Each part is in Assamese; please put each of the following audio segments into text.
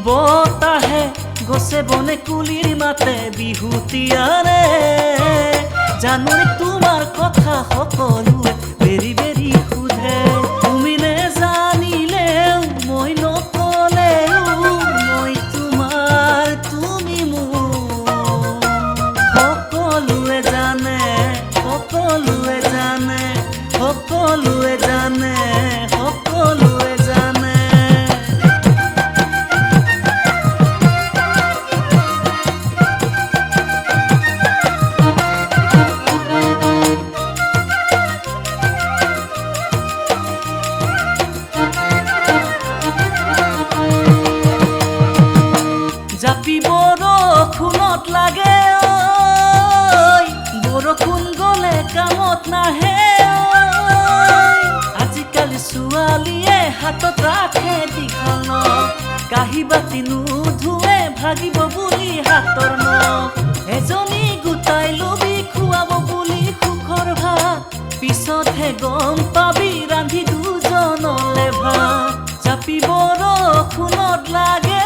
বতাহে গছে বনে কুলিৰ মাতে বিহুতীয়াৰে জানুৱাৰী তোমাৰ কথা সকলোৱে বেৰি বেৰি সোধে তুমি নেজানিলেও মই নকলেও মই তোমাৰ তুমি মোৰ সকলোৱে জানে সকলোৱে জানে সকলোৱে জানে সকলোৱে জানে জাপি বৰষুণত লাগে বৰষুণ গলে কামত নাহে আজিকালি ছোৱালীয়ে হাতত ৰাখে দীঘল কাঁহী বাতি নুধুৱে ভাগিব বুলি হাতৰ নখ এজনী গোটাই লবি খুৱাব বুলি সুখৰ ভাত পিছতহে গম পাবি ৰান্ধি দুজনলে ভাত জাপি বৰষুণত লাগে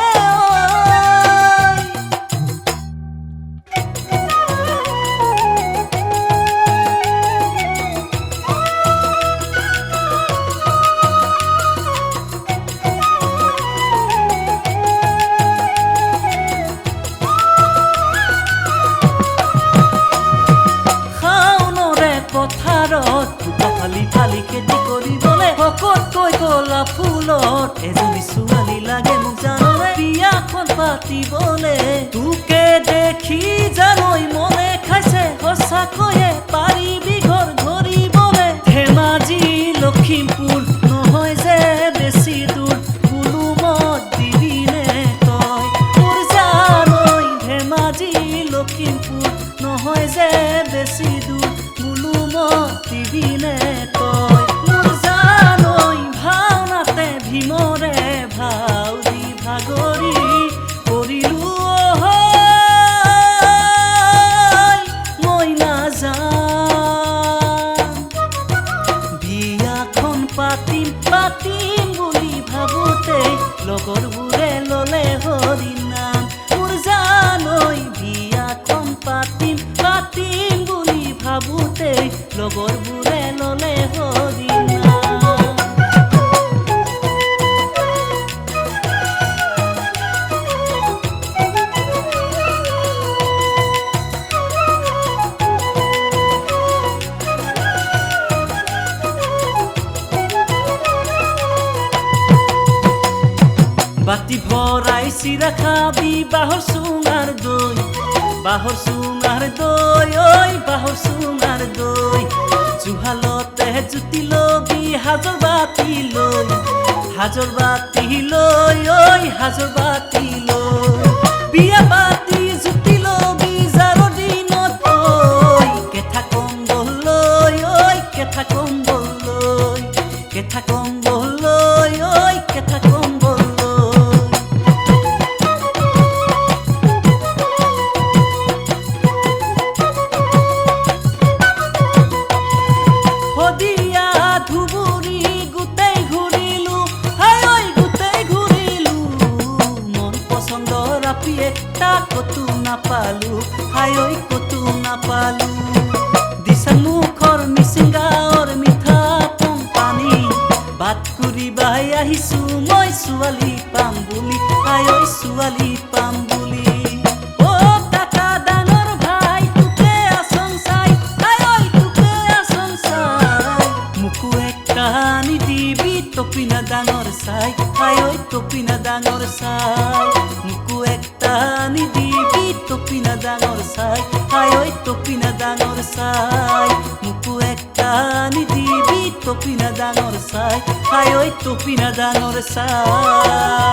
ফালি ফালি খেতি কৰিবলে শকতকৈ গোলাপ ফুলত এজনী ছোৱালী লাগে মোক জানৰে বিয়াখন পাতিবলে তোকে দেখি জানৈ মনে খাইছে সঁচাকৈয়ে পাৰিবি ঘৰ ধৰিবলে ধেমাজি লখিমপুৰ নহয় যে বেছি দূৰ কোনো মত দিবিনে তই মোৰ জানৈ ধেমাজি লখিমপুৰ নহয় যে বেছি দূৰ কোনো মত দিবিনে তই মোৰ জানৈ ভাওনাতে ভীমৰে ভাও দি ভাগৰি কৰিলো মই নাযাম বিয়াখন পাতিম পাতিম বুলি ভাবোতে লগৰবোৰে ললে হৰি নাম মোৰ জানৈ বিয়াখন পাতিম পাতিম বুলি ভাবোতে লগৰবোৰে ললে হৰি নাম বাতি ভৰাই চিৰা খাবি বাঁহৰ চুঙাৰ দৈ বাঁহৰ চুঙাৰ দৈ ঐ বাঁহৰ চুঙাৰ দৈ জুহালতে জুতি লবি হাজৰ বাতি লৈ ঐ হাজৰ বাতি লৈ বিয়া পাতি জুতি লবি যাৰৰ দিনত ঐ কেঠা কম্বল লৈ ঐ কেঠা কম্বল লৈ কেঠা কম্বল লৈ ঐ কেঠা কম্বল কতো নাপালো হাই ঐ কতো নাপালো দিছা মুখৰ মিচিং গাঁৱৰ মিঠা পানী বাট কৰি বাই আহিছো মই ছোৱালী পাম বুলি হাই ঐ ছোৱালী পাম বুলি অ কাকা ডাঙৰ ভাই তোকে আসন চাই হাই ঐ তোকে আসন চাই মোকো একটা আনি দিবি টপিনা ডাঙৰ চাই হাই ঐ টপিনা ডাঙৰ চাই মোকো একটা আনি দিবি টপিনা ডাঙৰ চাই হাই ঐ টপিনা ডাঙৰ চাই মোকো একটা আনি দিবি টপিনা ডাঙৰ চাই হাই ঐ টপিনা ডাঙৰ চাই